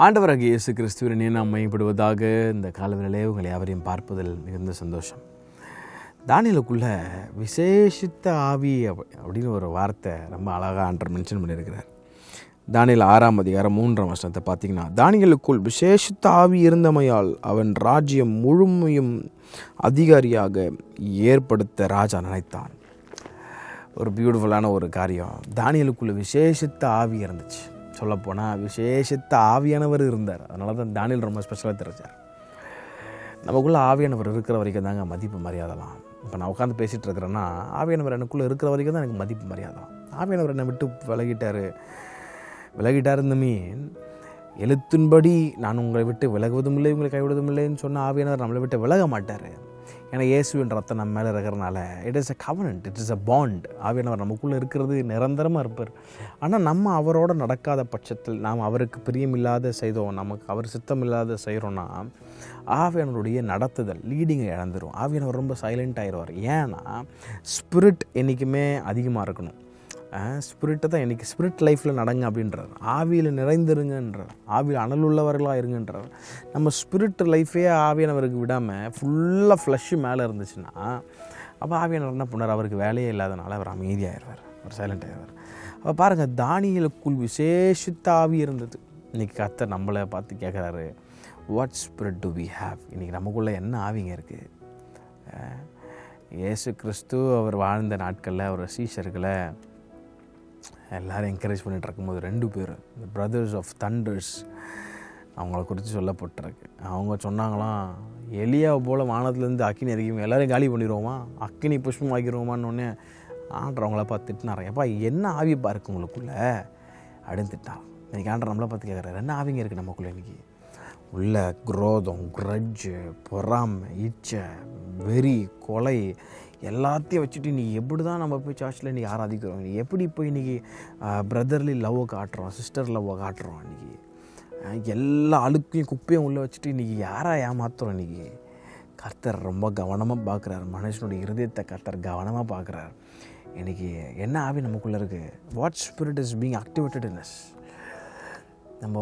ஆண்டவராகிய இயேசு கிறிஸ்துவின் நாம் மையப்படுவதாக இந்த காலவெளியிலே உங்களை யாவரையும் பார்ப்பதில் மிகுந்த சந்தோஷம். தானியேலுக்குள்ள விசேஷித்த ஆவி அப்படின்னு ஒரு வார்த்தை ரொம்ப அழகாக ஆண்டவர் மென்ஷன் பண்ணியிருக்கிறார். தானியேல் 6:3 பார்த்தீங்கன்னா, தானியேலுக்குள் விசேஷித்த ஆவி இருந்தமையால் அவன் ராஜ்யம் முழுமையும் அதிகாரியாக ஏற்படுத்த ராஜா நினைத்தான். ஒரு பியூட்டிஃபுல்லான ஒரு காரியம். தானியேலுக்குள்ள விசேஷித்த ஆவி இருந்துச்சு. சொல்லப்போனால் விசேஷித்த ஆவியானவர் இருந்தார். அதனால தான் தானியேல் ரொம்ப ஸ்பெஷலாக தெரிஞ்சார். நமக்குள்ளே ஆவியானவர் இருக்கிற வரைக்கும் தாங்க மதிப்பு மரியாதைலாம். இப்போ நான் உட்காந்து பேசிகிட்டு இருக்கிறேன்னா ஆவியானவர் எனக்குள்ளே இருக்கிற வரைக்கும் தான் எனக்கு மதிப்பு மரியாதை. ஆவியானவர் என்னை விட்டு விலகிட்டார் இந்த மீன் எழுத்தின்படி நான் உங்களை விட்டு விலகுவதும் இல்லை, உங்களை கைவிடுவதும் இல்லைன்னு சொன்ன ஆவியானவர் நம்மளை விட்டு விலக மாட்டார். ஏன்னா இயேசுவின் ரத்தம் நம்ம மேலே இருக்கிறனால it is a covenant, it is a bond. ஆவியானவர் நமக்குள்ளே இருக்கிறது நிரந்தரமாக இருப்பார். ஆனால் நம்ம அவரோட நடக்காத பட்சத்தில் நாம் அவருக்கு பிரியமில்லாத செய்தோம், நமக்கு அவர் சித்தம் இல்லாத செய்கிறோன்னா ஆவியானவருடைய நடத்துதல் லீடிங்கை இழந்துடும். ஆவியானவர் ரொம்ப சைலண்ட் ஆகிடுவார். ஏன்னா ஸ்பிரிட் என்றைக்குமே அதிகமாக இருக்கணும். ஸ்பிரிட்டை தான் இன்றைக்கி ஸ்பிரிட் லைஃப்பில் நடங்க அப்படின்றார். ஆவியில் நிறைந்திருங்கன்றார். ஆவியில் அனல் உள்ளவர்களாக இருங்கன்றார். நம்ம ஸ்பிரிட் லைஃபே ஆவியானவருக்கு விடாமல் ஃபுல்லாக ஃப்ளஷ்ஷு மேலே இருந்துச்சுன்னா அப்போ ஆவியானவர் என்ன பண்ணார்? அவருக்கு வேலையே இல்லாதனால அவர் அமைதியாகிடுவார், அவர் சைலண்ட் ஆகிடுவார். அப்போ பாருங்கள், தானியேலுக்குள் விசேஷித்த ஆவி இருந்தது. இன்றைக்கி கர்த்தர் நம்மளை பார்த்து கேட்குறாரு, what spirit do we have? இன்றைக்கி நமக்குள்ளே என்ன ஆவிங்க இருக்குது? இயேசு கிறிஸ்து அவர் வாழ்ந்த நாட்களில் அவர் சீஷர்களை எல்லோரும் என்கரேஜ் பண்ணிகிட்டு இருக்கும்போது 2 பேர் இந்த பிரதர்ஸ் ஆஃப் தண்டர்ஸ் அவங்கள குறித்து சொல்லப்பட்டிருக்கு. அவங்க சொன்னாங்களாம், எலியாவை போல் வானத்துலேருந்து அக்கினி இறக்கி எல்லோரும் காலி பண்ணிடுவோமா, அக்கினி புஷ்பம் ஆக்கிடுவோமான்னு ஒன்று ஆண்டர் அவங்கள பார்த்து திட்டினார். எப்பா என்ன ஆவி பாருக்கு உங்களுக்குள்ளே அப்படின்னு திட்டான். இன்றைக்கி ஆண்டர் நம்மளை பார்த்து கேட்குறாரு, என்ன ஆவிங்க இருக்குது நமக்குள்ளே? இன்றைக்கி உள்ள குரோதம், கிரட்ஜு, பொறாமை, இச்சை, வெறி, கொலை எல்லாத்தையும் வச்சுட்டு இன்றைக்கி எப்படி தான் நம்ம போய் சர்ச்சில் இன்றைக்கி ஆராதிக்கிறோம்? எப்படி போய் இன்றைக்கி பிரதர்லி லவ்வை காட்டுறோம், சிஸ்டர் லவ்வை காட்டுறோம்? இன்றைக்கி எல்லா அழுக்கையும் குப்பையும் உள்ளே வச்சுட்டு இன்றைக்கி யாராக ஏமாத்துறோம்? இன்றைக்கி கர்த்தர் ரொம்ப கவனமாக பார்க்குறாரு. மனுஷனுடைய இருதயத்தை கர்த்தர் கவனமாக பார்க்குறாரு. இன்றைக்கி என்ன ஆவி நமக்குள்ளே இருக்குது? What spirit is being activated in us? நம்ம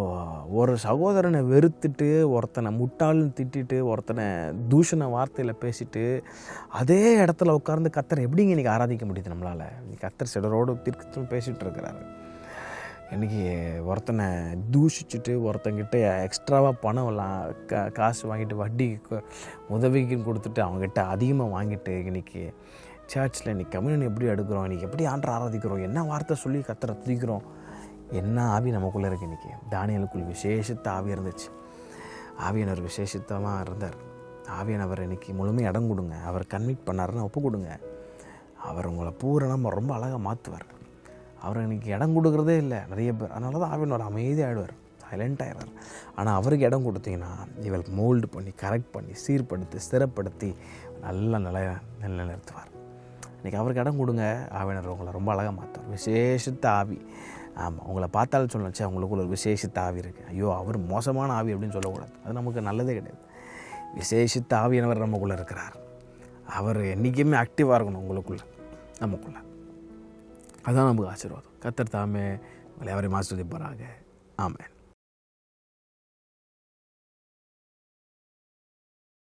ஒரு சகோதரனை வெறுத்துட்டு, ஒருத்தனை முட்டாள்னு திட்டிட்டு, ஒருத்தனை தூஷண வார்த்தையில் பேசிட்டு அதே இடத்துல உட்கார்ந்து கர்த்தர் எப்படிங்க இன்றைக்கி ஆராதிக்க முடியுது நம்மளால்? இன்றைக்கி கர்த்தர் சிலரோடு தீர்க்கத்தும் பேசிகிட்டு இருக்கிறாரு. இன்றைக்கி ஒருத்தனை தூஷிச்சுட்டு, ஒருத்தங்கிட்ட எக்ஸ்ட்ராவாக பணம் காசு வாங்கிட்டு, வட்டி உதவிக்குன்னு கொடுத்துட்டு, அவங்ககிட்ட அதிகமாக வாங்கிட்டு, இன்றைக்கி சர்ச்சில் இன்றைக்கி கம்யூனியன் எப்படி எடுக்கிறோம், இன்றைக்கி எப்படி ஆண்டரை ஆராதிக்கிறோம், என்ன வார்த்தை சொல்லி கர்த்தரை துதிக்கிறோம்? என்ன ஆவி நமக்குள்ளே இருக்குது? இன்றைக்கி தானியேலுக்குள் விசேஷித்த ஆவி இருந்துச்சு. ஆவியானவர் விசேஷித்தமாக இருந்தார். ஆவியானவர் இன்றைக்கி முழுமையாக இடம் கொடுங்க. அவர் கன்விக்ட் பண்ணாருன்னா ஒப்பு கொடுங்க. அவர் உங்களை பூரணமாக ரொம்ப அழகாக மாற்றுவார். அவர் இன்றைக்கி இடம் கொடுக்குறதே இல்லை நிறைய பேர். அதனால தான் ஆவியானவர் அமைதியாகிடுவார், சைலண்ட் ஆகிடுவார். ஆனால் அவருக்கு இடம் கொடுத்தீங்கன்னா இவளுக்கு மோல்டு பண்ணி, கரெக்ட் பண்ணி, சீர்படுத்தி, ஸ்திரப்படுத்தி நல்ல நிலைநிறுத்துவார். இன்றைக்கி அவருக்கு இடம் கொடுங்க. ஆவியானவர் உங்களை ரொம்ப அழகாக மாற்றுவார். விசேஷித்த ஆவி. ஆமாம், உங்களை பார்த்தாலும் சொல்லணுச்சு அவங்களுக்குள்ள ஒரு விசேஷித்த ஆவி இருக்குது. ஐயோ அவர் மோசமான ஆவி அப்படின்னு சொல்லக்கூடாது, அது நமக்கு நல்லதே கிடையாது. விசேஷித்த ஆவியானவர் நமக்குள்ளே இருக்கிறார். அவர் என்றைக்குமே ஆக்டிவாக இருக்கணும் உங்களுக்குள்ளே, நமக்குள்ளே. அதுதான் நமக்கு ஆசீர்வாதம். கர்த்தர் தாமே உங்களை எவரையும் ஆசீர்வதிப்பாராக. ஆமென்.